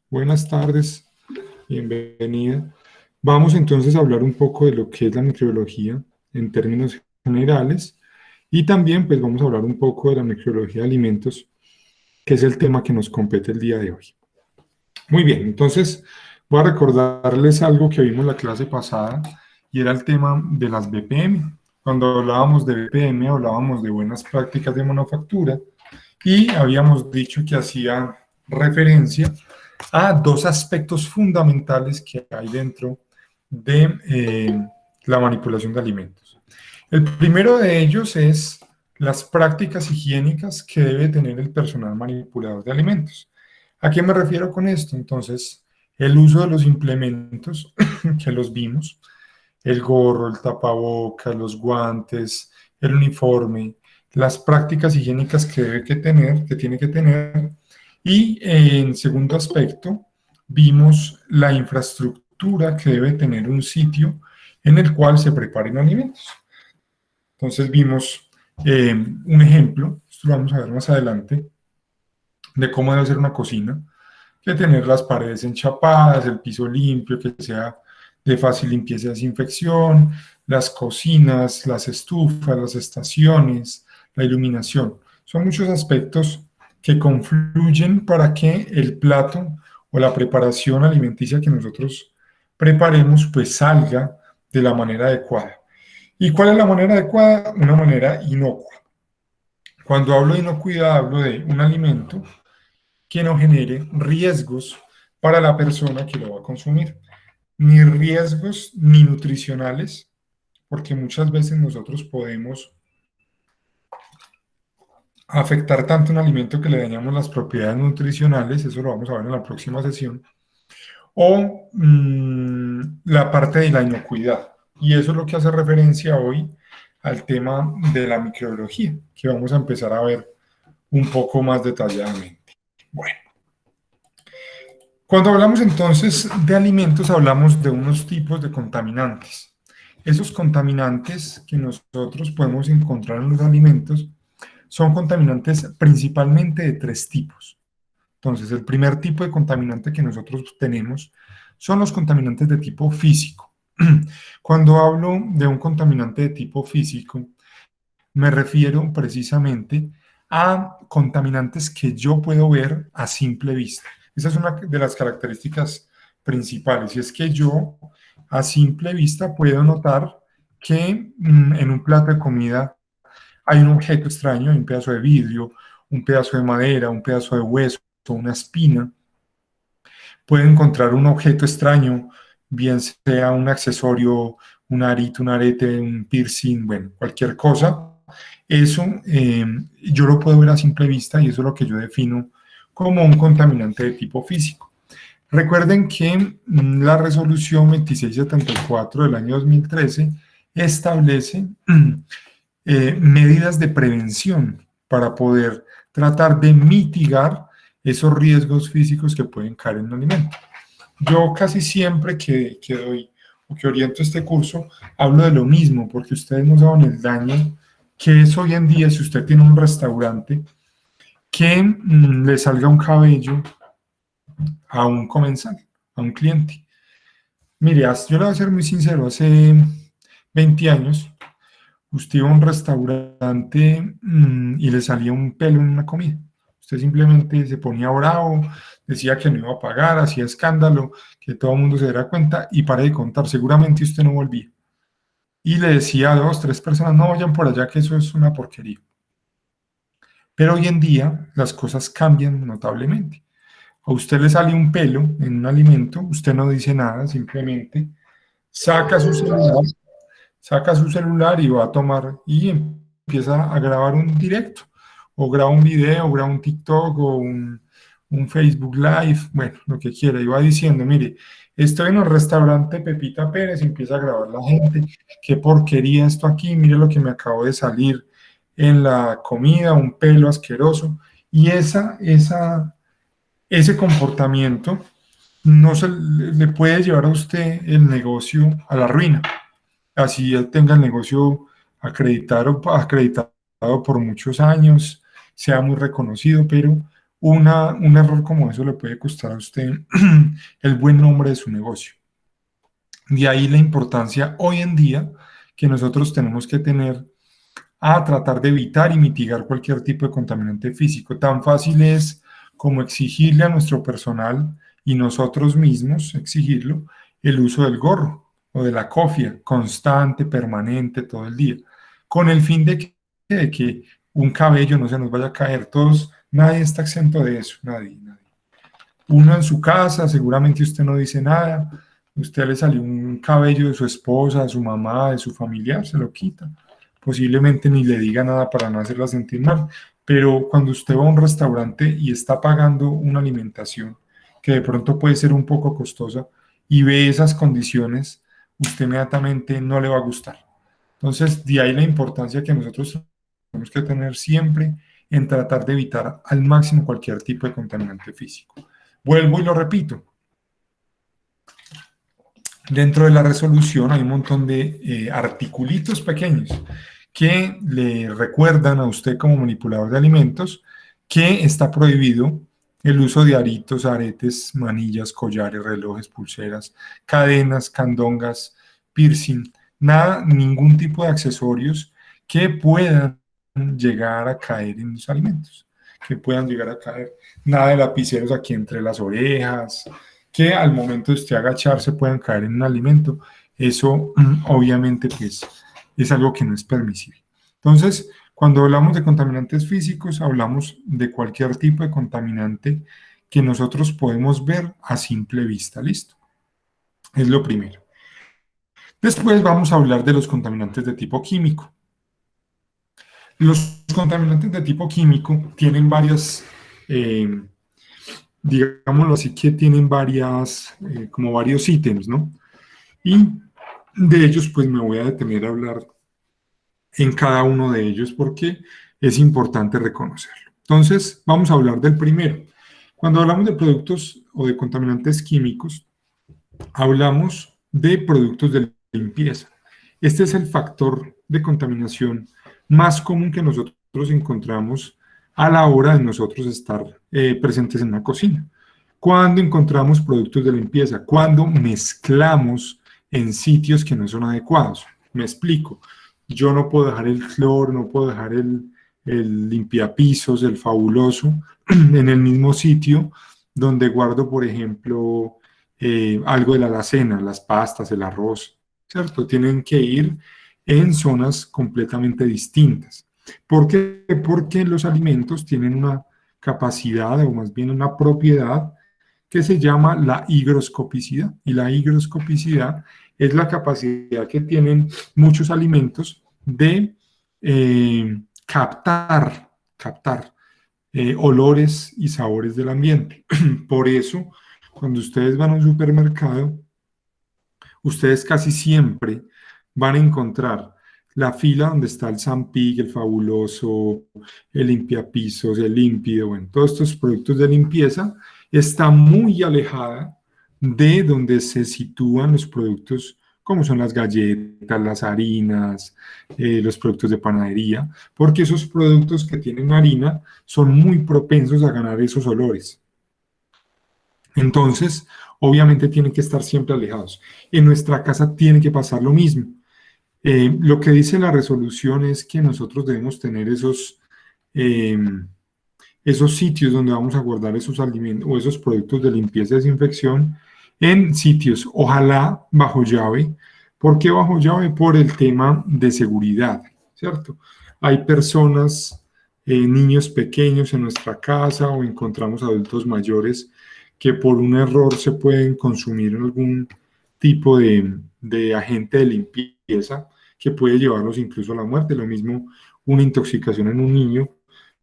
Buenas tardes, bienvenida. Vamos entonces a hablar un poco de lo que es la microbiología en términos generales y también pues vamos a hablar un poco de la microbiología de alimentos, que es el tema que nos compete el día de hoy. Muy bien, entonces voy a recordarles algo que vimos en la clase pasada y era el tema de las BPM. Cuando hablábamos de BPM hablábamos de buenas prácticas de manufactura y habíamos dicho que hacía referencia a dos aspectos fundamentales que hay dentro de la manipulación de alimentos. El primero de ellos es las prácticas higiénicas que debe tener el personal manipulador de alimentos. ¿A qué me refiero con esto? Entonces, el uso de los implementos que los vimos, el gorro, el tapabocas, los guantes, el uniforme, las prácticas higiénicas que que tiene que tener. Y en segundo aspecto, vimos la infraestructura que debe tener un sitio en el cual se preparen alimentos. Entonces vimos un ejemplo, esto lo vamos a ver más adelante, de cómo debe ser una cocina, que tener las paredes enchapadas, el piso limpio, que sea de fácil limpieza y desinfección, las cocinas, las estufas, las estaciones, la iluminación. Son muchos aspectos que confluyen para que el plato o la preparación alimenticia que nosotros preparemos pues salga de la manera adecuada. ¿Y cuál es la manera adecuada? Una manera inocua. Cuando hablo de inocuidad, hablo de un alimento que no genere riesgos para la persona que lo va a consumir, ni riesgos ni nutricionales, porque muchas veces nosotros podemos afectar tanto un alimento que le dañamos las propiedades nutricionales, eso lo vamos a ver en la próxima sesión, o la parte de la inocuidad. Y eso es lo que hace referencia hoy al tema de la microbiología, que vamos a empezar a ver un poco más detalladamente. Bueno, cuando hablamos entonces de alimentos, hablamos de unos tipos de contaminantes. Esos contaminantes que nosotros podemos encontrar en los alimentos son contaminantes principalmente de tres tipos. Entonces, el primer tipo de contaminante que nosotros tenemos son los contaminantes de tipo físico. Cuando hablo de un contaminante de tipo físico, me refiero precisamente a contaminantes que yo puedo ver a simple vista. Esa es una de las características principales, y es que yo a simple vista puedo notar que en un plato de comida hay un objeto extraño, hay un pedazo de vidrio, un pedazo de madera, un pedazo de hueso, una espina. Puedo encontrar un objeto extraño, bien sea un accesorio, un arito, un arete, un piercing, bueno, cualquier cosa. Eso yo lo puedo ver a simple vista y eso es lo que yo defino como un contaminante de tipo físico. Recuerden que la resolución 2674 del año 2013 establece medidas de prevención para poder tratar de mitigar esos riesgos físicos que pueden caer en un alimento. Yo casi siempre que doy o que oriento este curso, hablo de lo mismo, porque ustedes no saben el daño que es hoy en día si usted tiene un restaurante que le salga un cabello a un comensal, a un cliente. Mire, yo le voy a ser muy sincero, hace 20 años usted iba a un restaurante y le salía un pelo en una comida. Usted simplemente se ponía bravo, decía que no iba a pagar, hacía escándalo, que todo el mundo se diera cuenta y para de contar, seguramente usted no volvía. Y le decía a dos, tres personas, no vayan por allá, que eso es una porquería. Pero hoy en día las cosas cambian notablemente. A usted le sale un pelo en un alimento, usted no dice nada, simplemente saca su celular, y va a tomar y empieza a grabar un directo, o graba un video, o graba un TikTok, o un Facebook Live, bueno, lo que quiera, y va diciendo, mire, estoy en el restaurante Pepita Pérez, y empieza a grabar la gente, qué porquería esto aquí, mire lo que me acabo de salir en la comida, un pelo asqueroso, y ese comportamiento no se le puede llevar a usted el negocio a la ruina. Así él tenga el negocio acreditado por muchos años, sea muy reconocido, pero un error como eso le puede costar a usted el buen nombre de su negocio. De ahí la importancia hoy en día que nosotros tenemos que tener a tratar de evitar y mitigar cualquier tipo de contaminante físico. Tan fácil es como exigirle a nuestro personal y nosotros mismos exigirlo el uso del gorro o de la cofia constante, permanente, todo el día, con el fin de que un cabello no se nos vaya a caer. Todos, nadie está exento de eso, nadie, nadie. Uno en su casa, seguramente usted no dice nada, usted le salió un cabello de su esposa, de su mamá, de su familiar, se lo quita. Posiblemente ni le diga nada para no hacerla sentir mal, pero cuando usted va a un restaurante y está pagando una alimentación que de pronto puede ser un poco costosa y ve esas condiciones, usted inmediatamente no le va a gustar. Entonces, de ahí la importancia que nosotros tenemos que tener siempre en tratar de evitar al máximo cualquier tipo de contaminante físico. Vuelvo y lo repito. Dentro de la resolución hay un montón de articulitos pequeños que le recuerdan a usted como manipulador de alimentos que está prohibido el uso de aritos, aretes, manillas, collares, relojes, pulseras, cadenas, candongas, piercing, nada, ningún tipo de accesorios que puedan llegar a caer en los alimentos, que puedan llegar a caer, nada de lapiceros aquí entre las orejas, que al momento de usted agacharse puedan caer en un alimento. Eso obviamente pues es algo que no es permisible. Entonces, cuando hablamos de contaminantes físicos, hablamos de cualquier tipo de contaminante que nosotros podemos ver a simple vista. ¿Listo? Es lo primero. Después vamos a hablar de los contaminantes de tipo químico. Los contaminantes de tipo químico tienen varias, digámoslo así, que tienen varias, como varios ítems, ¿no? Y de ellos, pues me voy a detener a hablar en cada uno de ellos porque es importante reconocerlo. Entonces, vamos a hablar del primero. Cuando hablamos de productos o de contaminantes químicos, hablamos de productos de limpieza. Este es el factor de contaminación más común que nosotros encontramos a la hora de nosotros estar presentes en la cocina. Cuando encontramos productos de limpieza, cuando mezclamos en sitios que no son adecuados. Me explico. Yo no puedo dejar el cloro, no puedo dejar el limpiapisos, el fabuloso, en el mismo sitio donde guardo, por ejemplo, algo de la alacena, las pastas, el arroz, ¿cierto? Tienen que ir en zonas completamente distintas. ¿Por qué? Porque los alimentos tienen una capacidad o más bien una propiedad que se llama la higroscopicidad. Y la higroscopicidad es la capacidad que tienen muchos alimentos de captar olores y sabores del ambiente. Por eso, cuando ustedes van a un supermercado, ustedes casi siempre van a encontrar la fila donde está el Sampic, el Fabuloso, el limpiapisos, el límpido, bueno, todos estos productos de limpieza, está muy alejada de donde se sitúan los productos como son las galletas, las harinas, los productos de panadería, porque esos productos que tienen harina son muy propensos a ganar esos olores. Entonces, obviamente tienen que estar siempre alejados. En nuestra casa tiene que pasar lo mismo. Lo que dice la resolución es que nosotros debemos tener esos sitios donde vamos a guardar esos alimentos o esos productos de limpieza y desinfección en sitios, ojalá bajo llave. ¿Por qué bajo llave? Por el tema de seguridad, ¿cierto? Hay personas, niños pequeños en nuestra casa o encontramos adultos mayores que por un error se pueden consumir algún tipo de agente de limpieza que puede llevarlos incluso a la muerte. Lo mismo una intoxicación en un niño.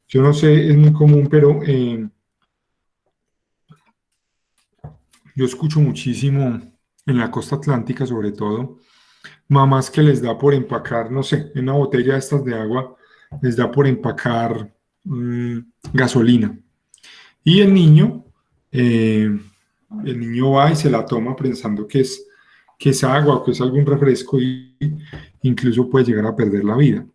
Yo no sé, es muy común, pero yo escucho muchísimo en la costa atlántica, sobre todo, mamás que les da por empacar, no sé, en una botella de estas de agua, les da por empacar gasolina. Y eh, el niño va y se la toma pensando que es agua o que es algún refresco y incluso puede llegar a perder la vida.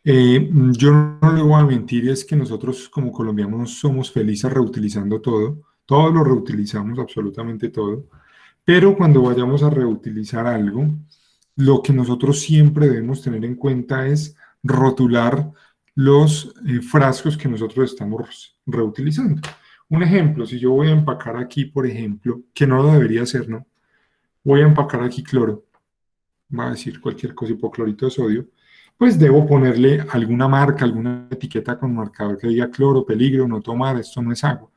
Yo no le voy a mentir, es que nosotros como colombianos somos felices reutilizando todo lo reutilizamos, absolutamente todo, pero cuando vayamos a reutilizar algo, lo que nosotros siempre debemos tener en cuenta es rotular los frascos que nosotros estamos reutilizando. Un ejemplo, si yo voy a empacar aquí, por ejemplo, que no lo debería hacer, ¿no? Voy a empacar aquí cloro, va a decir cualquier cosa, hipoclorito de sodio, pues debo ponerle alguna marca, alguna etiqueta con marcador que diga cloro, peligro, no tomar, esto no es agua.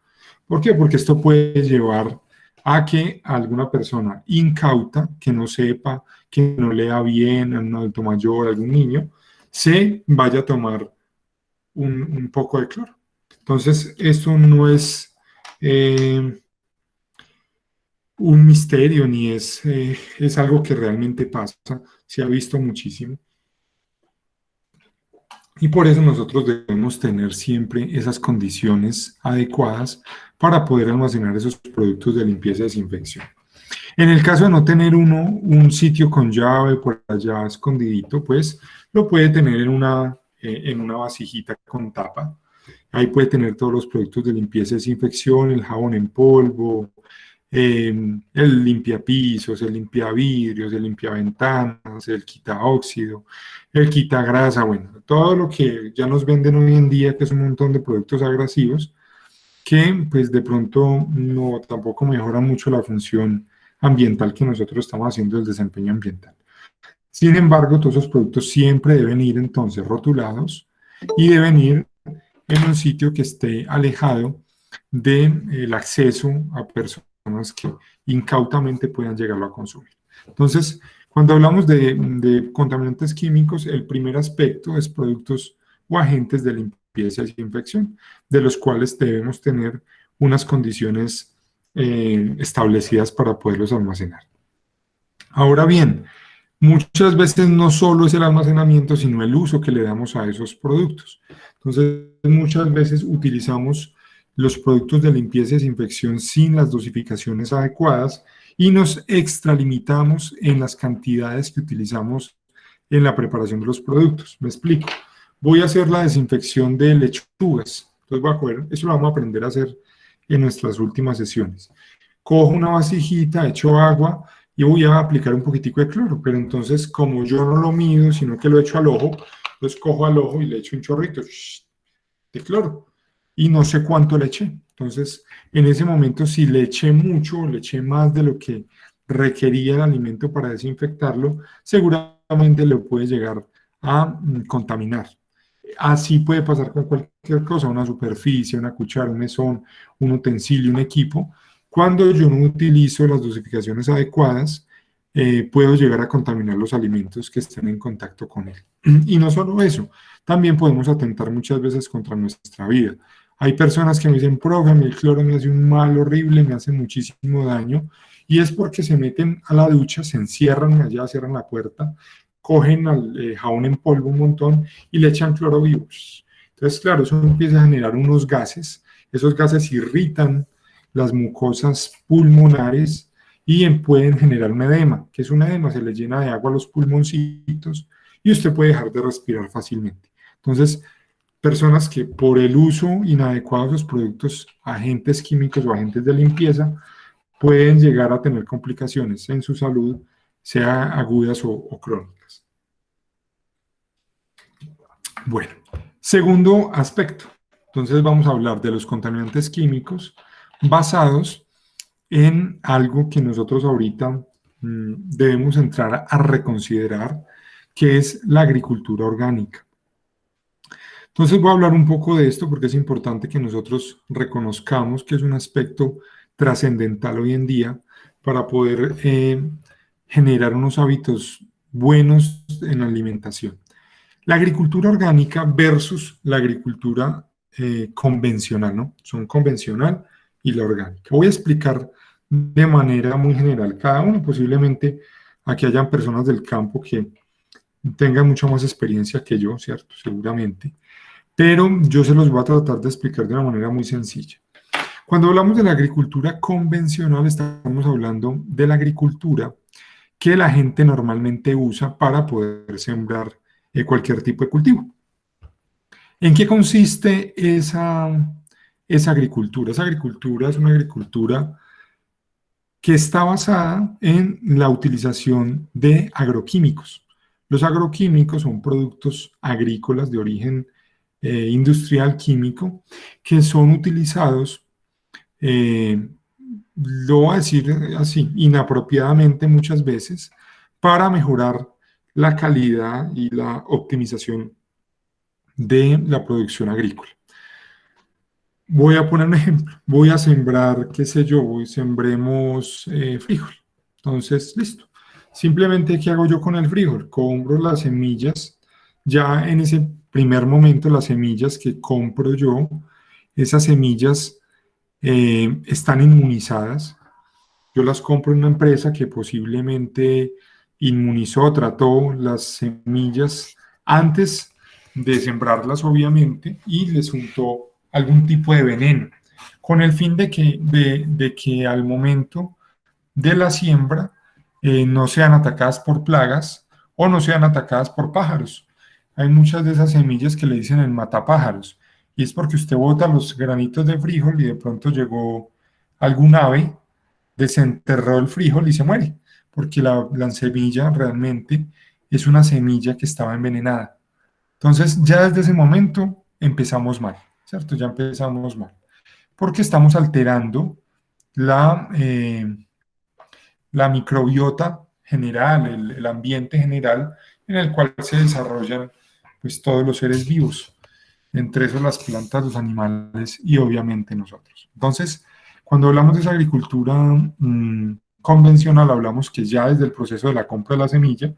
¿Por qué? Porque esto puede llevar a que alguna persona incauta, que no sepa, que no lea bien, un adulto mayor, algún niño, se vaya a tomar un poco de cloro. Entonces, esto no es un misterio ni es algo que realmente pasa, se ha visto muchísimo. Y por eso nosotros debemos tener siempre esas condiciones adecuadas para poder almacenar esos productos de limpieza y desinfección. En el caso de no tener uno un sitio con llave por allá escondidito, pues lo puede tener en una vasijita con tapa. Ahí puede tener todos los productos de limpieza y desinfección, el jabón en polvo, el limpiapisos, el limpiavidrios, el limpiaventanas, el quitaóxido, el quitagrasa, bueno, todo lo que ya nos venden hoy en día, que es un montón de productos agresivos, que pues de pronto no tampoco mejora mucho la función ambiental que nosotros estamos haciendo del desempeño ambiental. Sin embargo, todos esos productos siempre deben ir entonces rotulados y deben ir en un sitio que esté alejado del acceso a personas que incautamente puedan llegarlo a consumir. Entonces, cuando hablamos de contaminantes químicos, el primer aspecto es productos o agentes de limpieza y desinfección, de los cuales debemos tener unas condiciones establecidas para poderlos almacenar. Ahora bien, muchas veces no solo es el almacenamiento, sino el uso que le damos a esos productos. Entonces, muchas veces utilizamos los productos de limpieza y desinfección sin las dosificaciones adecuadas y nos extralimitamos en las cantidades que utilizamos en la preparación de los productos. Me explico. Voy a hacer la desinfección de lechugas. Entonces, voy a coger, eso lo vamos a aprender a hacer en nuestras últimas sesiones. Cojo una vasijita, echo agua y voy a aplicar un poquitico de cloro, pero entonces como yo no lo mido, sino que lo echo al ojo, entonces cojo al ojo y le echo un chorrito de cloro y no sé cuánto le eché. Entonces, en ese momento, si le eché mucho, le eché más de lo que requería el alimento para desinfectarlo, seguramente lo puede llegar a contaminar. Así puede pasar con cualquier cosa, una superficie, una cuchara, un mesón, un utensilio, un equipo. Cuando yo no utilizo las dosificaciones adecuadas, puedo llegar a contaminar los alimentos que estén en contacto con él. Y no solo eso, también podemos atentar muchas veces contra nuestra vida. Hay personas que me dicen, profe, a mí el cloro me hace un mal horrible, me hace muchísimo daño, y es porque se meten a la ducha, se encierran allá, cierran la puerta, cogen al jabón en polvo un montón y le echan cloro vivo. Entonces, claro, eso empieza a generar unos gases, esos gases irritan las mucosas pulmonares y pueden generar un edema. ¿Qué es un edema? Se le llena de agua a los pulmoncitos y usted puede dejar de respirar fácilmente. Entonces, personas que por el uso inadecuado de los productos, agentes químicos o agentes de limpieza, pueden llegar a tener complicaciones en su salud, sea agudas o crónicas. Bueno, segundo aspecto. Entonces vamos a hablar de los contaminantes químicos basados en algo que nosotros ahorita debemos entrar a reconsiderar, que es la agricultura orgánica. Entonces voy a hablar un poco de esto porque es importante que nosotros reconozcamos que es un aspecto trascendental hoy en día para poder generar unos hábitos buenos en la alimentación. La agricultura orgánica versus la agricultura convencional, ¿no? Son convencional y la orgánica. Voy a explicar de manera muy general cada uno. Posiblemente aquí hayan personas del campo que tengan mucha más experiencia que yo, ¿cierto? Seguramente. Pero yo se los voy a tratar de explicar de una manera muy sencilla. Cuando hablamos de la agricultura convencional, estamos hablando de la agricultura que la gente normalmente usa para poder sembrar cualquier tipo de cultivo. ¿En qué consiste esa agricultura? Esa agricultura es una agricultura que está basada en la utilización de agroquímicos. Los agroquímicos son productos agrícolas de origen industrial químico que son utilizados, eh, lo voy a decir así, inapropiadamente muchas veces, para mejorar la calidad y la optimización de la producción agrícola. Voy a poner un ejemplo. Voy a sembrar, qué sé yo, sembremos frijol. Entonces, listo. Simplemente, ¿qué hago yo con el frijol? Compro las semillas. Ya en ese primer momento, las semillas que compro yo, esas semillas están inmunizadas. Yo las compro en una empresa que posiblemente inmunizó, trató las semillas antes de sembrarlas, obviamente, y les untó algún tipo de veneno, con el fin de que al momento de la siembra no sean atacadas por plagas o no sean atacadas por pájaros. Hay muchas de esas semillas que le dicen el matapájaros, y es porque usted bota los granitos de frijol y de pronto llegó algún ave, desenterró el frijol y se muere, porque la semilla realmente es una semilla que estaba envenenada. Entonces, ya desde ese momento empezamos mal, ¿cierto? Ya empezamos mal, porque estamos alterando la, eh, la microbiota general, el ambiente general en el cual se desarrollan pues, todos los seres vivos, entre esos las plantas, los animales y obviamente nosotros. Entonces, cuando hablamos de esa agricultura convencional, hablamos que ya desde el proceso de la compra de la semilla,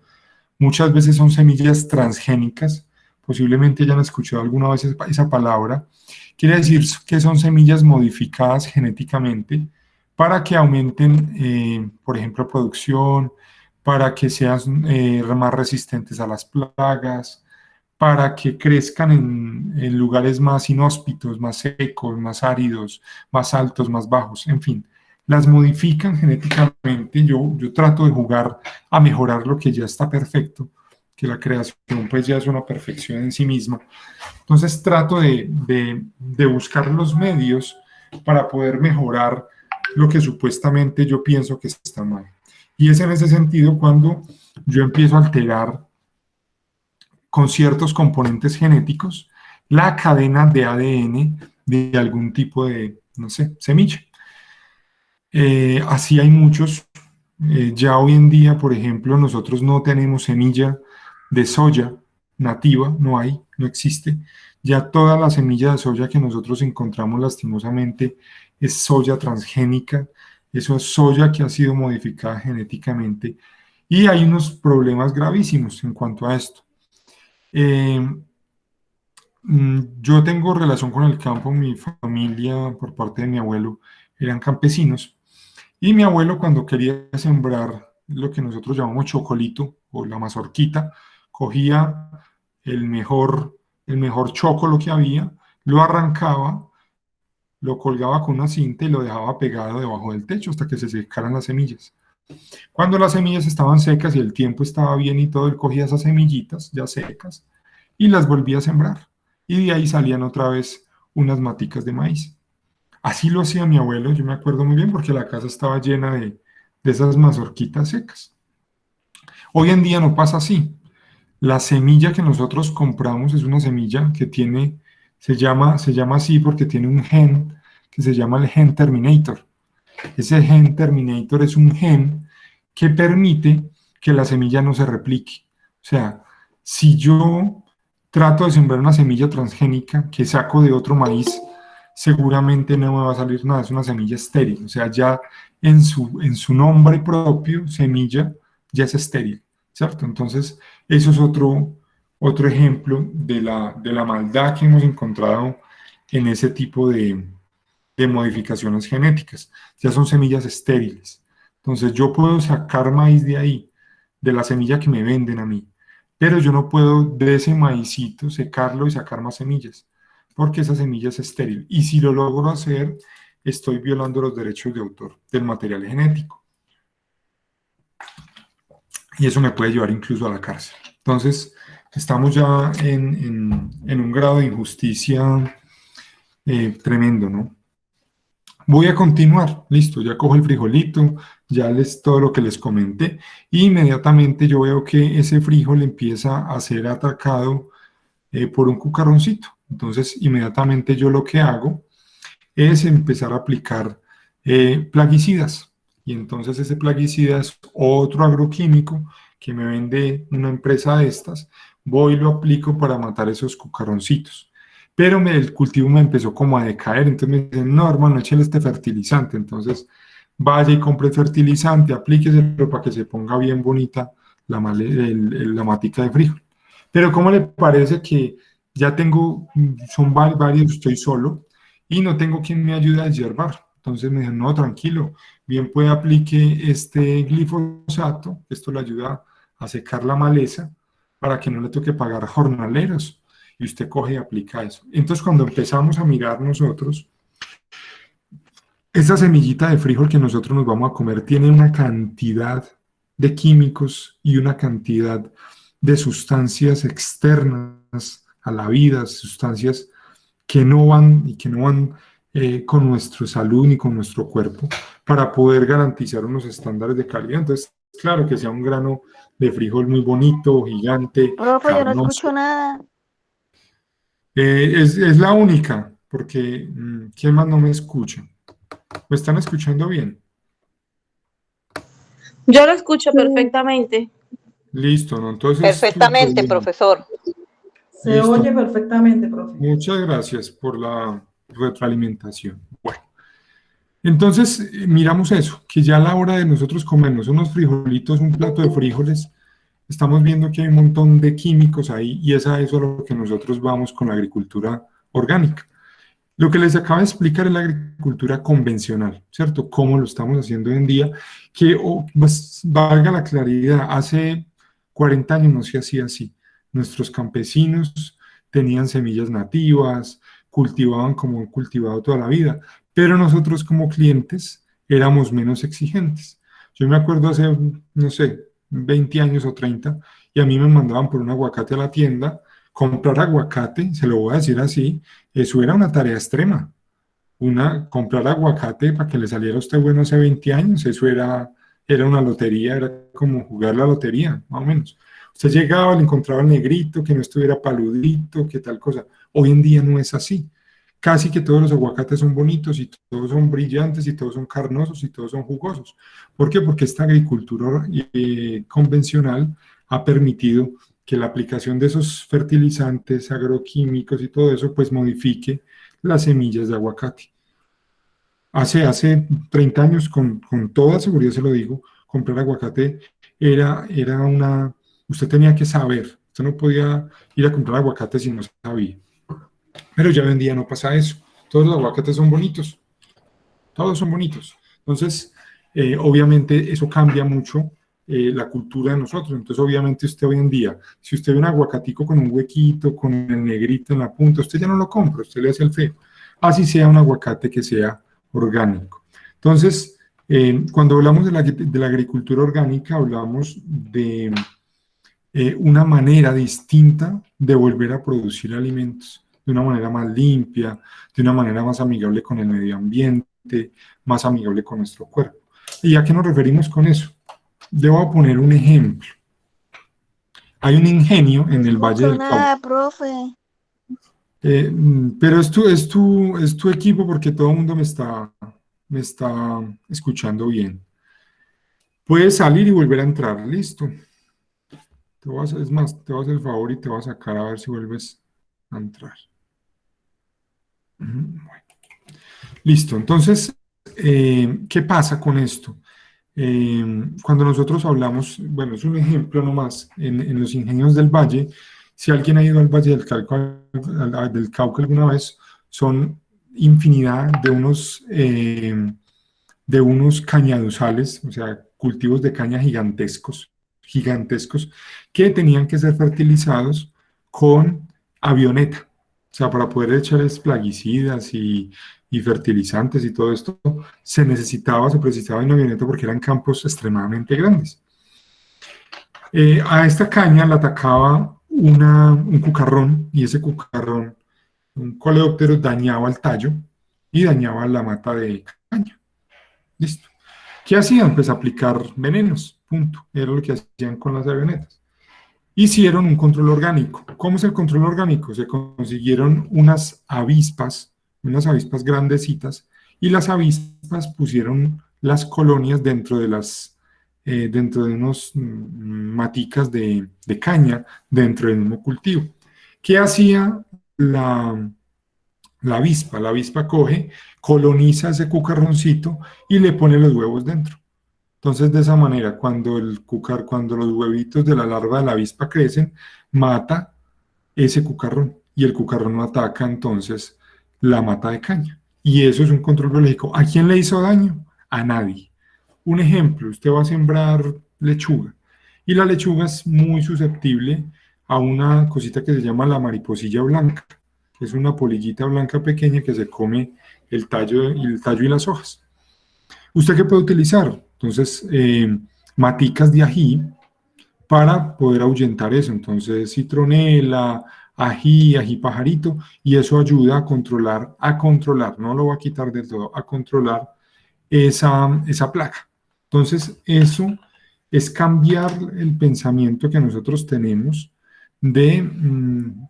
muchas veces son semillas transgénicas, posiblemente hayan escuchado alguna vez esa palabra. Quiere decir que son semillas modificadas genéticamente para que aumenten, por ejemplo, producción, para que sean más resistentes a las plagas, para que crezcan en lugares más inhóspitos, más secos, más áridos, más altos, más bajos, en fin. Las modifican genéticamente. Yo trato de jugar a mejorar lo que ya está perfecto, que la creación pues ya es una perfección en sí misma. Entonces trato de buscar los medios para poder mejorar lo que supuestamente yo pienso que está mal. Y es en ese sentido cuando yo empiezo a alterar con ciertos componentes genéticos la cadena de ADN de algún tipo de, no sé, semilla. Así hay muchos. Ya hoy en día, por ejemplo, nosotros no tenemos semilla de soya nativa, no hay, no existe. Ya toda la semilla de soya que nosotros encontramos lastimosamente es soya transgénica, eso es soya que ha sido modificada genéticamente. Y hay unos problemas gravísimos en cuanto a esto. Eh, yo tengo relación con el campo, mi familia por parte de mi abuelo eran campesinos y mi abuelo cuando quería sembrar lo que nosotros llamamos chocolito o la mazorquita, cogía el mejor, el mejor chocolo que había, lo arrancaba, lo colgaba con una cinta y lo dejaba pegado debajo del techo hasta que se secaran las semillas. Cuando las semillas estaban secas y el tiempo estaba bien y todo, él cogía esas semillitas ya secas y las volvía a sembrar. Y de ahí salían otra vez unas maticas de maíz. Así lo hacía mi abuelo, yo me acuerdo muy bien porque la casa estaba llena de esas mazorquitas secas. Hoy en día no pasa así. La semilla que nosotros compramos es una semilla que tiene, se llama así porque tiene un gen que se llama el gen terminator. Ese gen terminator es un gen que permite que la semilla no se replique. O sea, si yo trato de sembrar una semilla transgénica que saco de otro maíz, seguramente no me va a salir nada, es una semilla estéril. O sea, ya en su nombre propio, semilla, ya es estéril, ¿cierto? Entonces, eso es otro ejemplo de la maldad que hemos encontrado en ese tipo de modificaciones genéticas. Ya son semillas estériles. Entonces yo puedo sacar maíz de ahí, de la semilla que me venden a mí, pero yo no puedo de ese maicito secarlo y sacar más semillas, porque esa semilla es estéril. Y si lo logro hacer, estoy violando los derechos de autor del material genético. Y eso me puede llevar incluso a la cárcel. Entonces, estamos ya en un grado de injusticia tremendo, ¿no? Voy a continuar, listo, ya cojo el frijolito, ya les todo lo que les comenté, y inmediatamente yo veo que ese frijol empieza a ser atacado por un cucarroncito. Entonces, inmediatamente yo lo que hago es empezar a aplicar plaguicidas. Y entonces ese plaguicida es otro agroquímico que me vende una empresa de estas. Voy y lo aplico para matar esos cucarroncitos. Pero el cultivo me empezó como a decaer. Entonces me dicen, no, hermano, échale este fertilizante. Entonces vaya y compre el fertilizante, aplíqueselo para que se ponga bien bonita la matica de frijol. Pero ¿cómo le parece que ya tengo, son varios, estoy solo y no tengo quien me ayude a deshiervar? Entonces me dijeron, no, tranquilo, bien puede aplique este glifosato, esto le ayuda a secar la maleza para que no le toque pagar jornaleros, y usted coge y aplica eso. Entonces cuando empezamos a mirar nosotros, esta semillita de frijol que nosotros nos vamos a comer tiene una cantidad de químicos y una cantidad de sustancias externas a la vida, sustancias que no van con nuestra salud ni con nuestro cuerpo para poder garantizar unos estándares de calidad. Entonces, claro que sea un grano de frijol muy bonito, gigante, Profe, yo no carnoso. escucho nada. Es la única, porque ¿quién más no me escucha? ¿Me están escuchando bien? Yo lo escucho perfectamente. Listo, ¿no? Entonces es tu Perfectamente, problema. profesor. Se Listo. oye perfectamente, profe. Muchas gracias por la retroalimentación. Bueno, entonces miramos eso, que ya a la hora de nosotros comernos unos frijolitos, un plato de frijoles, estamos viendo que hay un montón de químicos ahí y es a eso a lo que nosotros vamos con la agricultura orgánica. Lo que les acabo de explicar es la agricultura convencional, ¿cierto? Cómo lo estamos haciendo hoy en día, que pues, valga la claridad, hace 40 años no se hacía así. Nuestros campesinos tenían semillas nativas, cultivaban como han cultivado toda la vida, pero nosotros como clientes éramos menos exigentes. Yo me acuerdo hace, no sé, 20 años o 30, y a mí me mandaban por un aguacate a la tienda, comprar aguacate, se lo voy a decir así, eso era una tarea extrema. Comprar aguacate para que le saliera a usted bueno hace 20 años, eso era una lotería, era como jugar la lotería, más o menos. Usted llegaba, le encontraba el negrito, que no estuviera paludito, que tal cosa. Hoy en día no es así. Casi que todos los aguacates son bonitos y todos son brillantes y todos son carnosos y todos son jugosos. ¿Por qué? Porque esta agricultura convencional ha permitido que la aplicación de esos fertilizantes agroquímicos y todo eso pues modifique las semillas de aguacate. Hace 30 años, con toda seguridad se lo digo, comprar aguacate usted tenía que saber, usted no podía ir a comprar aguacate si no sabía. Pero ya hoy en día no pasa eso, todos los aguacates son bonitos, todos son bonitos. Entonces, obviamente eso cambia mucho la cultura de nosotros. Entonces, obviamente usted hoy en día, si usted ve un aguacatico con un huequito, con el negrito en la punta, usted ya no lo compra, usted le hace el feo. Así sea un aguacate que sea orgánico. Entonces, cuando hablamos de la agricultura orgánica, hablamos de una manera distinta de volver a producir alimentos, de una manera más limpia, de una manera más amigable con el medio ambiente, más amigable con nuestro cuerpo. ¿Y a qué nos referimos con eso? Debo poner un ejemplo. Hay un ingenio en el Valle del Cauca. Nada, profe. Pero es tu equipo porque todo el mundo me está escuchando bien. Puedes salir y volver a entrar, listo. Es más, te voy a hacer el favor y te voy a sacar a ver si vuelves a entrar. Bueno. Listo, entonces, ¿qué pasa con esto? Cuando nosotros hablamos, bueno, es un ejemplo nomás, en los ingenios del Valle, si alguien ha ido al Valle del Cauca alguna vez, son infinidad de unos cañaduzales, o sea, cultivos de caña gigantescos, que tenían que ser fertilizados con avioneta, o sea, para poder echarles plaguicidas y fertilizantes y todo esto, se precisaba de una avioneta porque eran campos extremadamente grandes. A esta caña la atacaba un cucarrón, y ese cucarrón, un coleóptero, dañaba el tallo y dañaba la mata de caña. Listo. ¿Qué hacían? Pues aplicar venenos, punto. Era lo que hacían con las avionetas. Hicieron un control orgánico. ¿Cómo es el control orgánico? Se consiguieron unas avispas grandecitas, y las avispas pusieron las colonias dentro de unos maticas de caña dentro del mismo cultivo. ¿Qué hacía la avispa? La avispa coge, coloniza ese cucarroncito y le pone los huevos dentro. Entonces, de esa manera, cuando los huevitos de la larva de la avispa crecen, mata ese cucarrón, y el cucarrón no ataca entonces la mata de caña. Y eso es un control biológico. ¿A quién le hizo daño? A nadie. Un ejemplo: usted va a sembrar lechuga, y la lechuga es muy susceptible a una cosita que se llama la mariposilla blanca, que es una polillita blanca pequeña que se come el tallo y las hojas. ¿Usted qué puede utilizar? Entonces, maticas de ají para poder ahuyentar eso. Entonces, citronela, ají pajarito, y eso ayuda a controlar, no lo va a quitar del todo, a controlar esa plaga. Entonces, eso es cambiar el pensamiento que nosotros tenemos de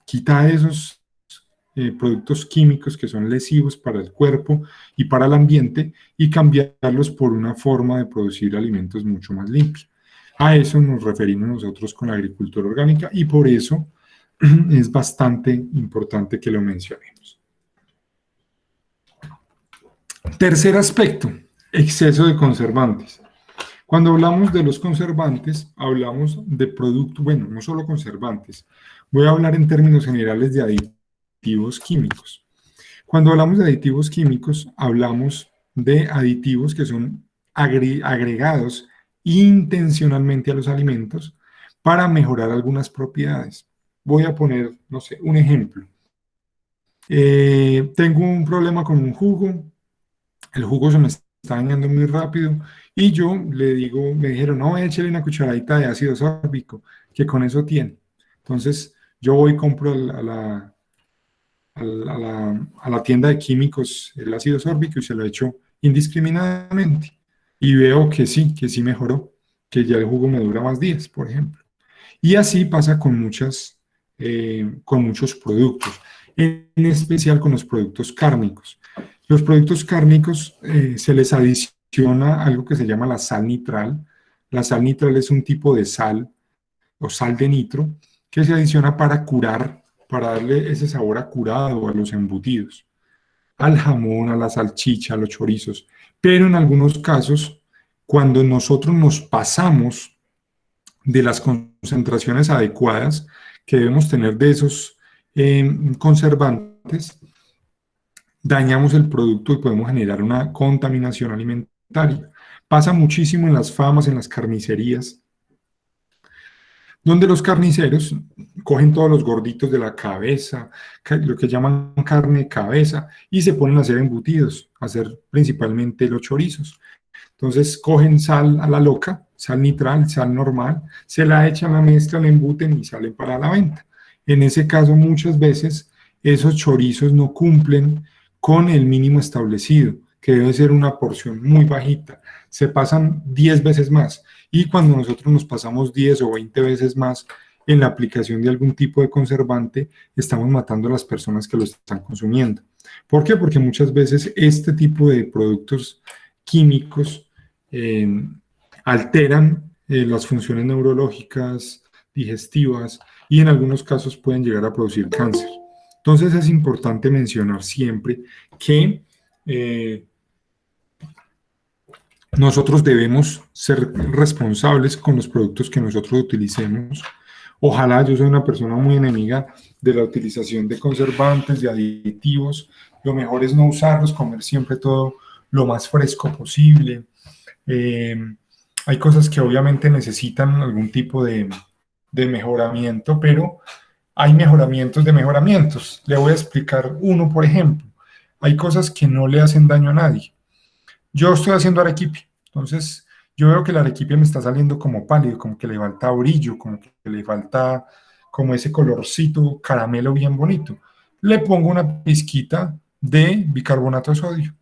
quitar esos productos químicos que son lesivos para el cuerpo y para el ambiente, y cambiarlos por una forma de producir alimentos mucho más limpia. A eso nos referimos nosotros con la agricultura orgánica, y por eso es bastante importante que lo mencionemos. Tercer aspecto: exceso de conservantes. Cuando hablamos de los conservantes, hablamos de productos, bueno, no solo conservantes, voy a hablar en términos generales de aditivos químicos. Cuando hablamos de aditivos químicos, hablamos de aditivos que son agregados intencionalmente a los alimentos para mejorar algunas propiedades. Voy a poner, no sé, un ejemplo. Tengo un problema con un jugo, el jugo se me está dañando muy rápido, y yo le digo, me dijeron, no, échale una cucharadita de ácido sórbico, que con eso tiene. Entonces, yo voy y compro a la tienda de químicos el ácido sórbico y se lo echo indiscriminadamente. Y veo que sí mejoró, que ya el jugo me dura más días, por ejemplo. Y así pasa con muchos productos, en especial con los productos cárnicos. Los productos cárnicos se les adiciona algo que se llama la sal nitral. La sal nitral es un tipo de sal o sal de nitro que se adiciona para curar, para darle ese sabor a curado a los embutidos, al jamón, a la salchicha, a los chorizos. Pero en algunos casos, cuando nosotros nos pasamos de las concentraciones adecuadas que debemos tener de esos conservantes, dañamos el producto y podemos generar una contaminación alimentaria. Pasa muchísimo en las farmas, en las carnicerías, donde los carniceros cogen todos los gorditos de la cabeza, lo que llaman carne de cabeza, y se ponen a hacer embutidos, a hacer principalmente los chorizos. Entonces cogen sal a la loca, sal nitral, sal normal, se la echan, la mezclan, la embuten y salen para la venta. En ese caso, muchas veces esos chorizos no cumplen con el mínimo establecido, que debe ser una porción muy bajita. Se pasan 10 veces más. Y cuando nosotros nos pasamos 10 o 20 veces más en la aplicación de algún tipo de conservante, estamos matando a las personas que lo están consumiendo. ¿Por qué? Porque muchas veces este tipo de productos químicos alteran las funciones neurológicas, digestivas, y en algunos casos pueden llegar a producir cáncer. Entonces es importante mencionar siempre que nosotros debemos ser responsables con los productos que nosotros utilicemos. Ojalá, yo soy una persona muy enemiga de la utilización de conservantes, de aditivos. Lo mejor es no usarlos, comer siempre todo lo más fresco posible. Hay cosas que obviamente necesitan algún tipo de mejoramiento, pero hay mejoramientos de mejoramientos. Le voy a explicar uno, por ejemplo. Hay cosas que no le hacen daño a nadie. Yo estoy haciendo arequipe, entonces yo veo que el arequipe me está saliendo como pálido, como que le falta brillo, como que le falta como ese colorcito caramelo bien bonito. Le pongo una pizquita de bicarbonato de sodio.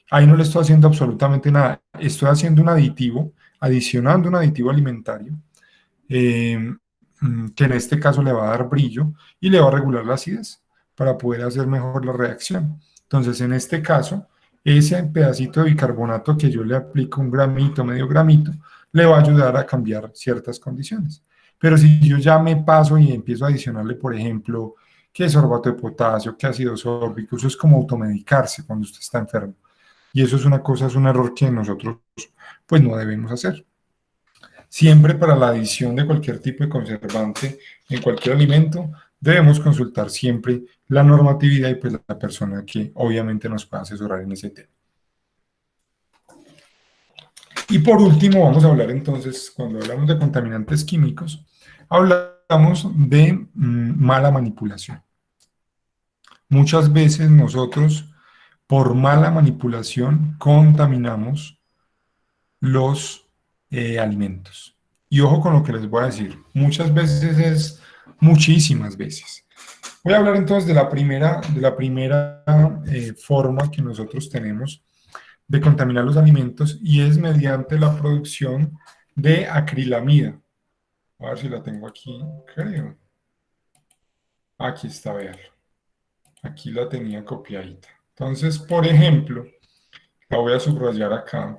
Ahí no le estoy haciendo absolutamente nada. Estoy haciendo un aditivo, adicionando un aditivo alimentario, eh, que en este caso le va a dar brillo y le va a regular la acidez para poder hacer mejor la reacción. Entonces, en este caso, ese pedacito de bicarbonato que yo le aplico un gramito, medio gramito, le va a ayudar a cambiar ciertas condiciones. Pero si yo ya me paso y empiezo a adicionarle, por ejemplo, que sorbato de potasio, que ácido sórbico, eso es como automedicarse cuando usted está enfermo. Y eso es una cosa, es un error que nosotros pues no debemos hacer. Siempre para la adición de cualquier tipo de conservante en cualquier alimento, debemos consultar siempre la normatividad y pues la persona que obviamente nos pueda asesorar en ese tema. Y por último, vamos a hablar entonces, cuando hablamos de contaminantes químicos, hablamos de mala manipulación. Muchas veces nosotros, por mala manipulación, contaminamos los alimentos. Y ojo con lo que les voy a decir, muchas veces es muchísimas veces. Voy a hablar entonces de la primera forma que nosotros tenemos de contaminar los alimentos y es mediante la producción de acrilamida. A ver si la tengo aquí, creo. Aquí está, vean. Aquí la tenía copiadita. Entonces, por ejemplo, la voy a subrayar acá.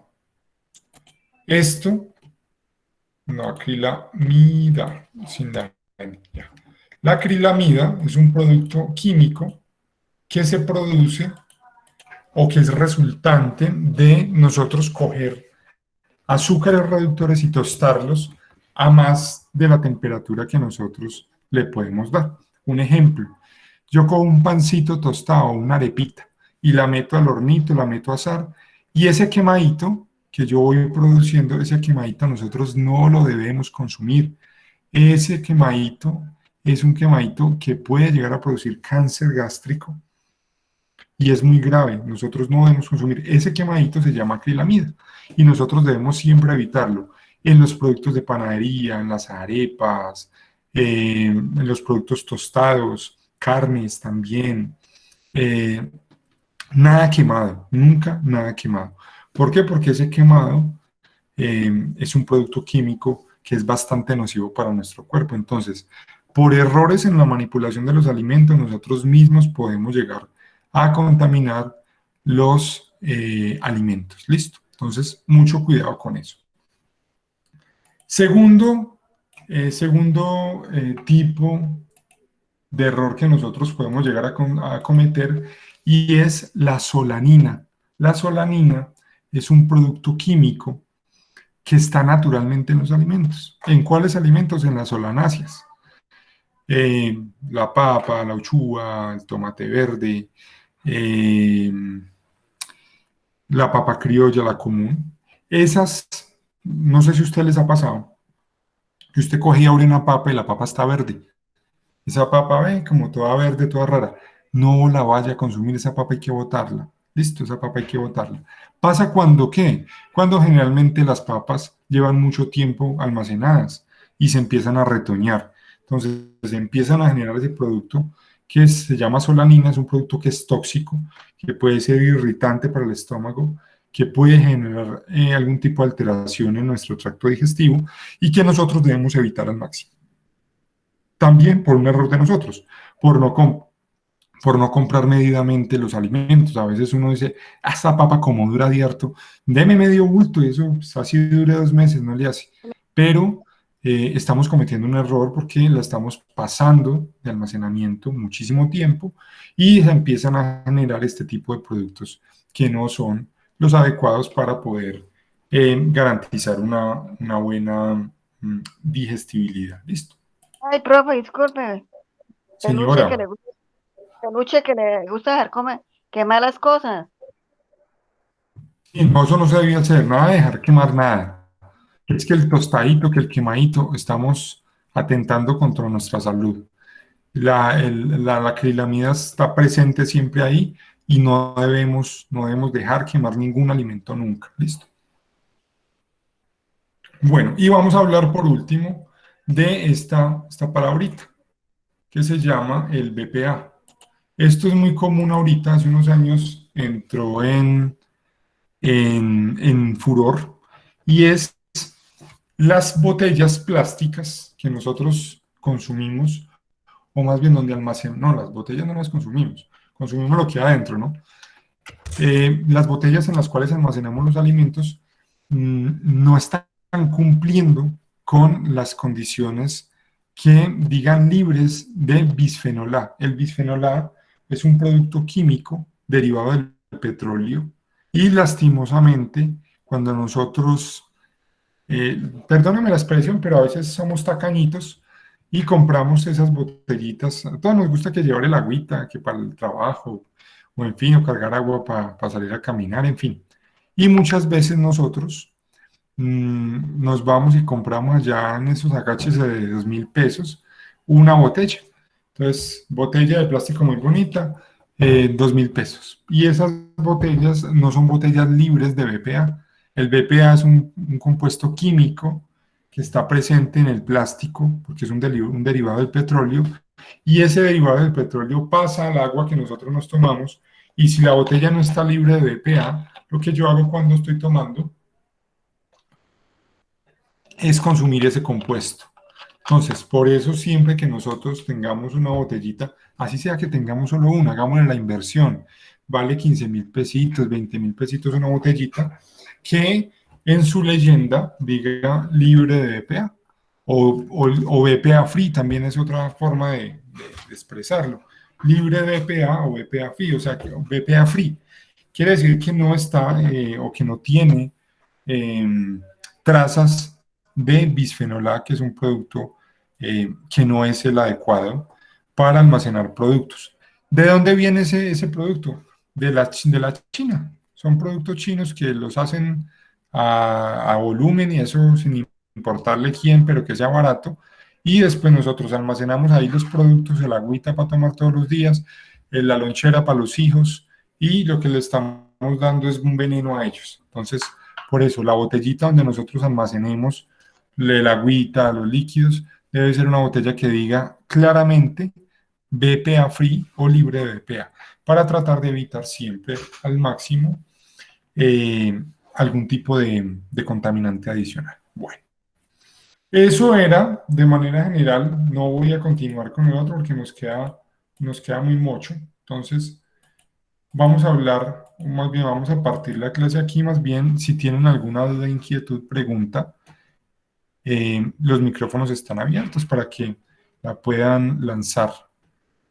Esto, no, acrilamida, sin la N, ya. La acrilamida es un producto químico que se produce o que es resultante de nosotros coger azúcares reductores y tostarlos a más de la temperatura que nosotros le podemos dar. Un ejemplo, yo cojo un pancito tostado, una arepita, y la meto al hornito, la meto a asar, y ese quemadito que yo voy produciendo, ese quemadito nosotros no lo debemos consumir. Ese quemadito es un quemadito que puede llegar a producir cáncer gástrico y es muy grave. Nosotros no debemos consumir. Ese quemadito se llama acrilamida y nosotros debemos siempre evitarlo en los productos de panadería, en las arepas, en los productos tostados, carnes también. Nada quemado, nunca nada quemado. ¿Por qué? Porque ese quemado es un producto químico que es bastante nocivo para nuestro cuerpo. Entonces, por errores en la manipulación de los alimentos, nosotros mismos podemos llegar a contaminar los alimentos. ¿Listo? Entonces, mucho cuidado con eso. Segundo tipo de error que nosotros podemos llegar a cometer y es la solanina. La solanina es un producto químico que está naturalmente en los alimentos. ¿En cuáles alimentos? En las solanáceas. La papa, la uchuva, el tomate verde, la papa criolla, la común. Esas, no sé si a usted les ha pasado, que usted coge y abre una papa y la papa está verde. Esa papa, ve, como toda verde, toda rara. No la vaya a consumir, esa papa hay que botarla. Listo, esa papa hay que botarla. ¿Pasa cuando qué? Cuando generalmente las papas llevan mucho tiempo almacenadas y se empiezan a retoñar. Entonces, se empiezan a generar ese producto que se llama solanina, es un producto que es tóxico, que puede ser irritante para el estómago, que puede generar algún tipo de alteración en nuestro tracto digestivo y que nosotros debemos evitar al máximo. También por un error de nosotros, por no comprar medidamente los alimentos. A veces uno dice, esta papa como dura harto, deme medio bulto y eso pues, así dure 2 meses, no le hace. Pero estamos cometiendo un error porque la estamos pasando de almacenamiento muchísimo tiempo y se empiezan a generar este tipo de productos que no son los adecuados para poder garantizar una buena digestibilidad. ¿Listo? Ay, profe, disculpe. Señora. Peluche que le gusta dejar quemar las cosas. Y no, eso no se debía hacer, nada de dejar quemar nada. Es que el tostadito, que el quemadito, estamos atentando contra nuestra salud. La acrilamida está presente siempre ahí y no debemos dejar quemar ningún alimento nunca. ¿Listo? Bueno, y vamos a hablar por último de esta palabrita. que se llama el BPA. Esto es muy común ahorita, hace unos años entró en furor, y es las botellas plásticas que nosotros consumimos, o más bien donde almacenamos, no, las botellas no las consumimos lo que hay adentro, ¿no? Las botellas en las cuales almacenamos los alimentos no están cumpliendo con las condiciones que digan libres de bisfenol A. El bisfenol A es un producto químico derivado del petróleo y lastimosamente cuando nosotros, perdóname la expresión, pero a veces somos tacañitos y compramos esas botellitas. A todos nos gusta que llevar el agüita, que para el trabajo, o en fin, o cargar agua para salir a caminar, en fin. Y muchas veces nosotros nos vamos y compramos allá en esos agaches de 2.000 pesos una botella. Entonces, botella de plástico muy bonita, 2.000 pesos. Y esas botellas no son botellas libres de BPA. El BPA es un compuesto químico que está presente en el plástico, porque es un derivado del petróleo, y ese derivado del petróleo pasa al agua que nosotros nos tomamos, y si la botella no está libre de BPA, lo que yo hago cuando estoy tomando es consumir ese compuesto. Entonces, por eso siempre que nosotros tengamos una botellita, así sea que tengamos solo una, hagámosle la inversión, vale 15.000 pesitos, 20.000 pesitos una botellita, que en su leyenda diga libre de BPA, o BPA free, también es otra forma de expresarlo, libre de BPA o BPA free, o sea, que BPA free, quiere decir que no está o que no tiene trazas de bisfenol A, que es un producto que no es el adecuado para almacenar productos. ¿De dónde viene ese producto? De la China. Son productos chinos que los hacen a volumen y eso sin importarle quién, pero que sea barato. Y después nosotros almacenamos ahí los productos, el agüita para tomar todos los días, la lonchera para los hijos, y lo que le estamos dando es un veneno a ellos. Entonces, por eso, la botellita donde nosotros almacenemos el agüita, los líquidos, debe ser una botella que diga claramente BPA free o libre de BPA, para tratar de evitar siempre al máximo algún tipo de contaminante adicional. Bueno, eso era de manera general. No voy a continuar con el otro porque nos queda muy mucho. Entonces, vamos a hablar, o más bien vamos a partir la clase aquí. Más bien, si tienen alguna duda, inquietud, pregunta, los micrófonos están abiertos para que la puedan lanzar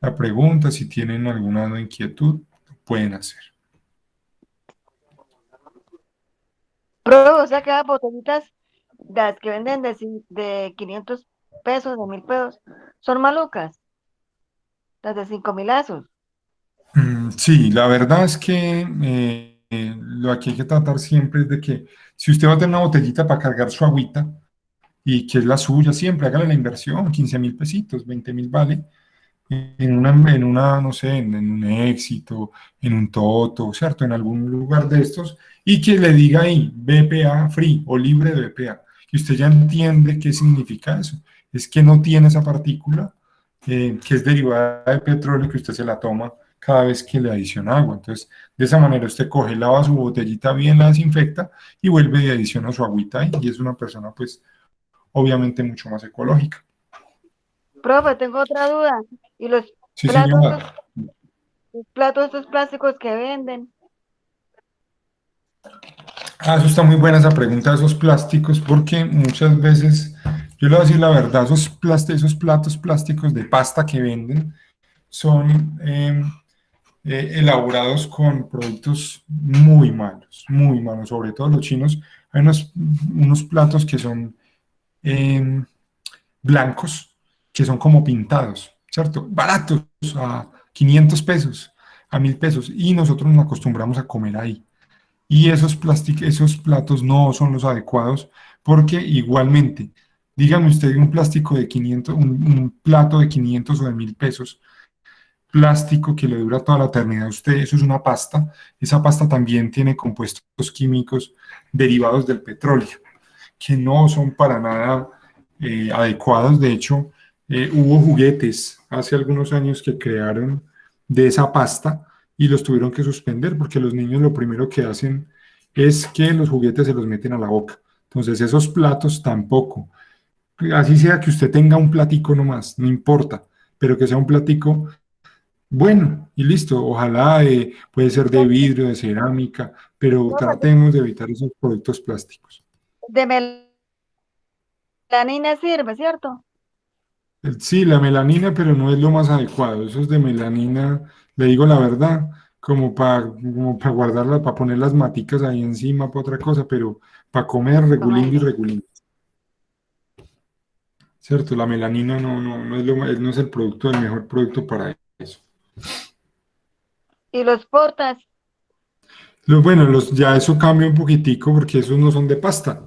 la pregunta. Si tienen alguna duda, inquietud, lo pueden hacer. Pro, o sea que las botellitas, las que venden de 500 pesos, de 1.000 pesos, son malucas, las de 5.000azos. Sí, la verdad es que lo que hay que tratar siempre es de que si usted va a tener una botellita para cargar su agüita y que es la suya, siempre hágale la inversión, 15.000 pesitos, 20.000 vale, no sé, en un Éxito, en un Toto, ¿cierto? En algún lugar de estos, y que le diga ahí BPA free o libre de BPA, y usted ya entiende qué significa eso. Es que no tiene esa partícula que es derivada de petróleo, que usted se la toma cada vez que le adiciona agua. Entonces, de esa manera usted coge, lava su botellita bien, la desinfecta y vuelve y adiciona su agüita ahí, y es una persona, pues, obviamente mucho más ecológica. Profe, tengo otra duda. ¿Y los Sí, platos, señora. los platos estos plásticos que venden? Eso está muy buena esa pregunta de esos plásticos, porque muchas veces, yo le voy a decir la verdad, esos platos plásticos de pasta que venden son elaborados con productos muy malos, sobre todo los chinos. Hay unos platos que son blancos, que son como pintados, ¿cierto? Baratos, a 500 pesos, a 1.000 pesos, y nosotros nos acostumbramos a comer ahí. Y esos platos no son los adecuados, porque igualmente, dígame usted un plástico de 500, un plato de 500 o de 1.000 pesos, plástico que le dura toda la eternidad a usted, eso es una pasta. Esa pasta también tiene compuestos químicos derivados del petróleo, que no son para nada adecuados. De hecho, Hubo juguetes hace algunos años que crearon de esa pasta y los tuvieron que suspender porque los niños lo primero que hacen es que los juguetes se los meten a la boca. Entonces esos platos tampoco. Así sea que usted tenga un platico nomás, no importa, pero que sea un platico bueno y listo. Ojalá puede ser de vidrio, de cerámica, pero No, pues, tratemos de evitar esos productos plásticos. de melanina sirve, ¿cierto? Sí, la melanina, pero no es lo más adecuado. Eso es de melanina, le digo la verdad, como para guardarla, para poner las maticas ahí encima, para otra cosa, pero para comer regulín y Ay, regulín. ¿Cierto? La melanina no es no es el producto, el mejor producto para eso. y los portas, Bueno, ya eso cambia un poquitico porque esos no son de pasta.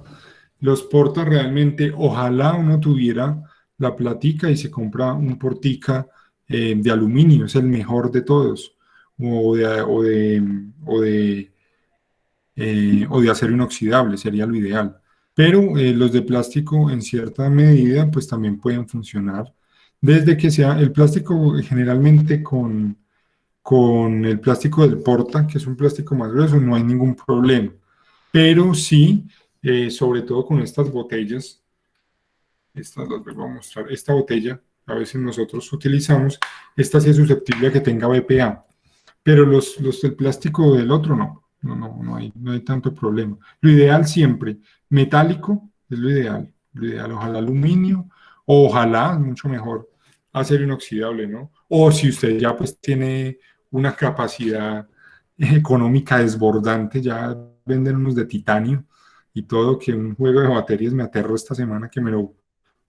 Los portas realmente, ojalá uno tuviera la platica y se compra un portica de aluminio, es el mejor de todos, o de acero inoxidable, sería lo ideal. Pero los de plástico en cierta medida pues también pueden funcionar, desde que sea el plástico generalmente con el plástico del porta, que es un plástico más grueso, no hay ningún problema. Pero sí, sobre todo con estas botellas, estas las vuelvo a mostrar, esta botella, a veces nosotros utilizamos, esta sí es susceptible a que tenga BPA, pero los del plástico del otro no hay tanto problema. Lo ideal siempre, metálico es lo ideal, ojalá aluminio, o ojalá, mucho mejor, acero inoxidable, ¿no? O si usted ya pues tiene una capacidad económica desbordante, ya venden unos de titanio y todo, que un juego de baterías me aterró esta semana que me lo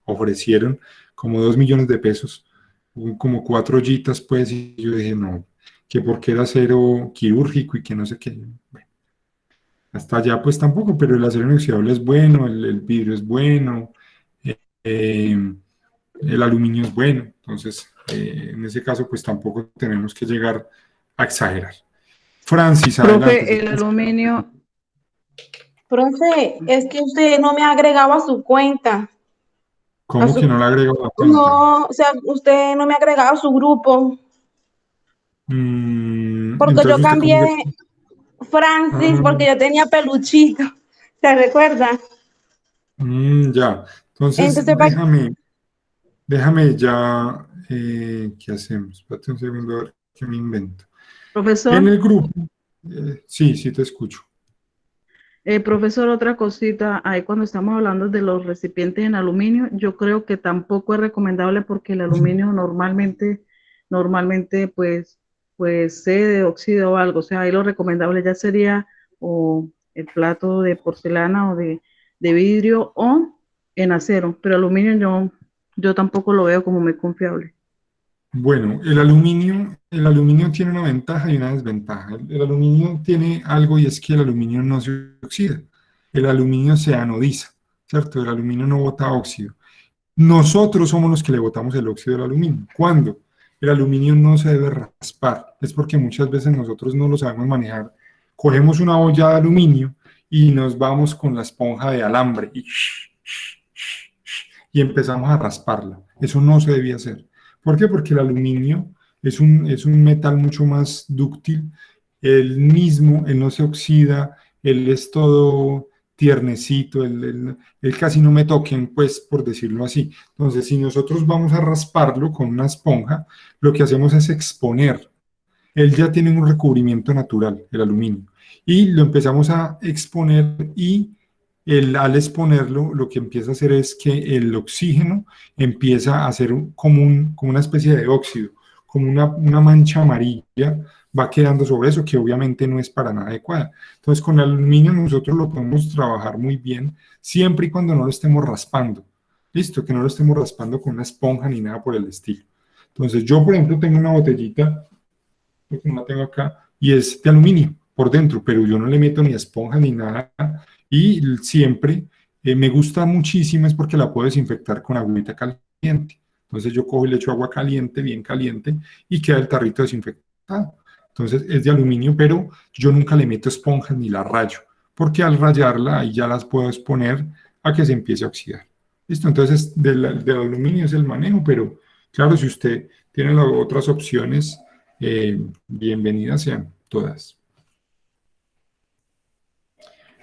ofrecieron como 2 millones de pesos, como 4 ollitas pues, y yo dije, no, que porque era acero quirúrgico y que no sé qué. Bueno, hasta allá pues tampoco, pero el acero inoxidable es bueno, el vidrio es bueno, eh, el aluminio es bueno, entonces en ese caso pues tampoco tenemos que llegar a exagerar. Francis, adelante. Profe, el aluminio, Profe, es que usted no me ha agregado a su cuenta. A ¿Cómo que su, no le agrego la cuenta? no, o sea, usted no me ha agregado a su grupo. Porque yo Entonces usted cambié cómo... de Francis Ah, porque yo tenía peluchito. ¿Se recuerda? ya, entonces Entonces, déjame ya, ¿qué hacemos? Espérate un segundo a ver qué me invento. En profesor, el grupo, sí, sí te escucho. profesor, otra cosita, ahí cuando estamos hablando de los recipientes en aluminio, yo creo que tampoco es recomendable porque el aluminio normalmente pues cede, oxida o algo, o sea, ahí lo recomendable ya sería o el plato de porcelana o de vidrio o en acero, pero aluminio yo tampoco lo veo como muy confiable. Bueno, el aluminio tiene una ventaja y una desventaja. El aluminio tiene algo y es que el aluminio no se oxida. El aluminio se anodiza, ¿cierto? El aluminio no bota óxido. Nosotros somos los que le botamos el óxido del aluminio. ¿Cuándo? El aluminio no se debe raspar. Es porque muchas veces nosotros no lo sabemos manejar. Cogemos una olla de aluminio y nos vamos con la esponja de alambre y empezamos a rasparla. Eso no se debía hacer. ¿Por qué? Porque el aluminio es un metal mucho más dúctil. Él mismo, él no se oxida, él es todo tiernecito, él casi no me toquen, pues, por decirlo así. Entonces, si nosotros vamos a rasparlo con una esponja, lo que hacemos es exponer. Él ya tiene un recubrimiento natural, el aluminio, y lo empezamos a exponer y al exponerlo, lo que empieza a hacer es que el oxígeno empieza a hacer como una especie de óxido, como una mancha amarilla, va quedando sobre eso, que obviamente no es para nada adecuada. Entonces, con el aluminio nosotros lo podemos trabajar muy bien, siempre y cuando no lo estemos raspando. Listo, que no lo estemos raspando con una esponja ni nada por el estilo. Entonces, yo, por ejemplo, tengo una botellita, como la tengo acá, y es de aluminio por dentro, pero yo no le meto ni esponja ni nada, y siempre me gusta muchísimo es porque la puedo desinfectar con agüita caliente. Entonces yo cojo y le echo agua caliente, bien caliente, y queda el tarrito desinfectado. Entonces es de aluminio, pero yo nunca le meto esponjas ni la rayo, porque al rayarla ahí ya las puedo exponer a que se empiece a oxidar. Listo, entonces del aluminio es el manejo, pero claro, si usted tiene las otras opciones, bienvenidas sean todas.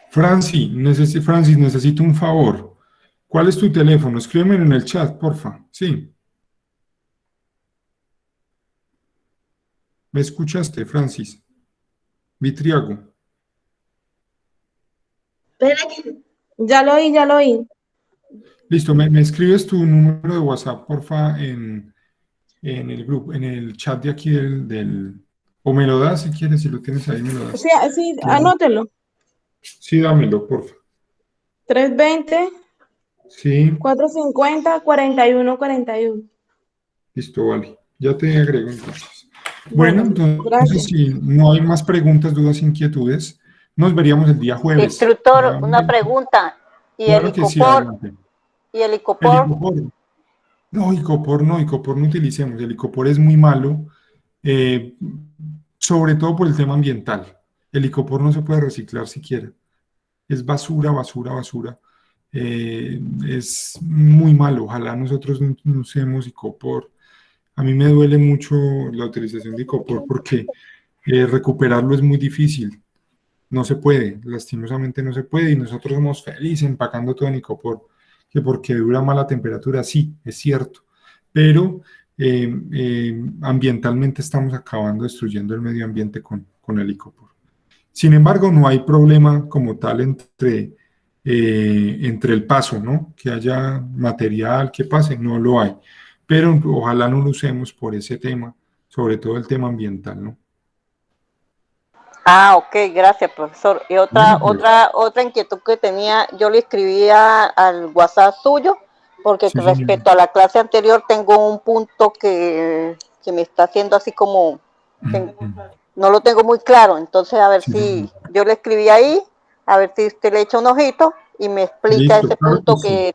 Francis, necesito un favor. ¿Cuál es tu teléfono? Escríbemelo en el chat, porfa. Sí. ¿Me escuchaste, Francis? Vitriago. Espera que- Ya lo oí, ya lo oí. Listo, me escribes tu número de WhatsApp, porfa, en el grupo, en el chat de aquí o me lo das si quieres, si lo tienes ahí, me lo das. Sí, sí, anótelo. Sí, dámelo, porfa. 320 Sí, 450 4141. listo, vale. Ya te agrego entonces. Bueno, entonces, Gracias. si no hay más preguntas, dudas, inquietudes, nos veríamos el día jueves. Instructor, una Nuevamente. pregunta. ¿Y el Claro que sí, icopor? adelante. ¿Y el El icopor? icopor. No, icopor no utilicemos. El icopor es muy malo, eh, sobre todo por el tema ambiental. El icopor no se puede reciclar siquiera. Es basura, basura, basura. Es muy malo. Ojalá nosotros no usemos icopor. A mí me duele mucho la utilización de icopor porque recuperarlo es muy difícil. No se puede, lastimosamente no se puede, y nosotros somos felices empacando todo en icopor, que porque dura mala temperatura, sí, es cierto, pero ambientalmente estamos acabando, destruyendo el medio ambiente con el icopor. Sin embargo, no hay problema como tal entre el paso, ¿no? Que haya material que pase, no lo hay, pero ojalá no lo usemos por ese tema, sobre todo el tema ambiental, ¿no? Ah, ok, gracias, profesor. Y Bueno, pues, otra inquietud que tenía, yo le escribía al WhatsApp suyo, porque sí, señor. respecto a la clase anterior tengo un punto que me está haciendo así como, no lo tengo muy claro, entonces a ver Sí, señor. si yo le escribí ahí, a ver si usted le echa un ojito y me explica Listo, ese claro que punto sí. que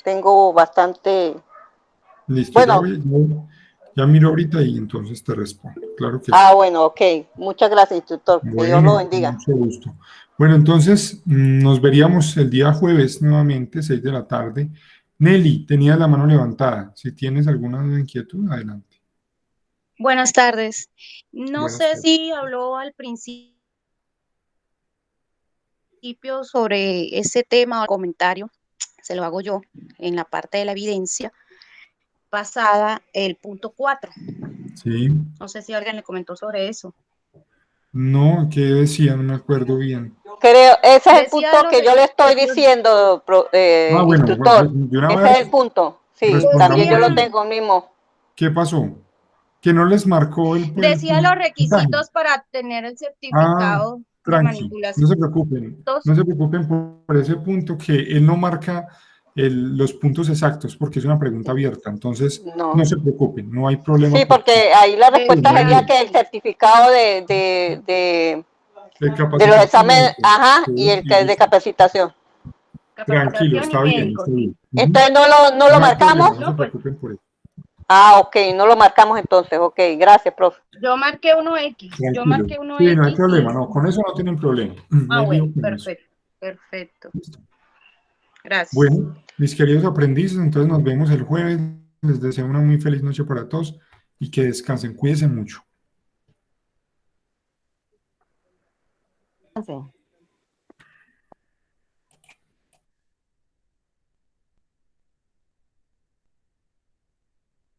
tengo bastante, Listo, bueno, ya miro ahorita y entonces te respondo. Claro que sí. ah, bueno, ok, muchas gracias, instructor, que Dios lo Bueno, con bendiga. mucho gusto. Bueno, entonces nos veríamos el día jueves nuevamente, 6 de la tarde. Nelly, tenías la mano levantada. Si tienes alguna inquietud, adelante. Buenas tardes. No Buenas sé tardes. si habló al principio sobre ese tema o comentario, se lo hago yo en la parte de la evidencia pasada, el punto 4. Sí. No sé si alguien le comentó sobre eso. No, ¿qué decía? No me acuerdo bien. Creo, ese es el Decía punto que yo le estoy diciendo, Ah, bueno, instructor. de una Ese es el vez punto. Sí, también yo lo respondámosle. decían, tengo mismo. ¿Qué pasó? Que no les marcó decía los puntaje. requisitos para tener el Ah, certificado de tranqui, manipulación. no se preocupen por ese punto que él no marca los puntos exactos porque es una pregunta abierta, entonces no No. se preocupen, no hay problema Sí, porque porque ahí la respuesta sería Bueno, que el certificado de de los capacitación exámenes, ajá, y sí, el y que es de listo. capacitación. Tranquilo, capacitación y está bien, médico. está bien. Ujú. Entonces no lo No hay problema, marcamos. no se No, pues preocupen por eso. Ah, ok, no lo marcamos entonces. Ok, gracias, profe. yo marqué 1X, yo Tranquilo. marqué uno Sí, no hay x problema, y... no, con eso no tienen problema, no Ah, hay lío bueno, con eso. perfecto, perfecto. Listo. Gracias. Bueno, mis queridos aprendices, entonces nos vemos el jueves. Les deseo una muy feliz noche para todos y que descansen. Cuídense mucho. Sí.